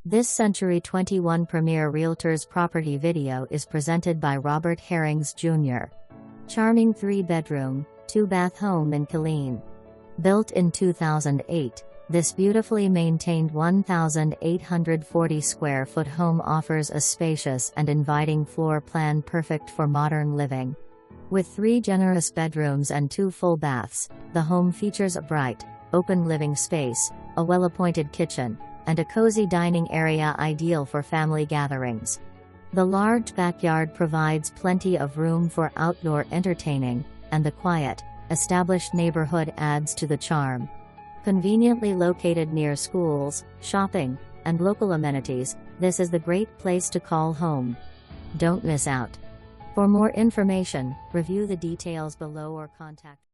This Century 21 Premier Realtors property video is presented by Robert Herrings Jr. Charming 3-bedroom, 2-bath home in Killeen. Built in 2008, this beautifully maintained 1,840 square foot home offers a spacious and inviting floor plan perfect for modern living. With 3 generous bedrooms and 2 full baths, the home features a bright, open living space, a well-appointed kitchen, and a cozy dining area ideal for family gatherings. The large backyard provides plenty of room for outdoor entertaining, and the quiet, established neighborhood adds to the charm. Conveniently located near schools, shopping, and local amenities, this is the great place to call home. Don't miss out. For more information, review the details below or contact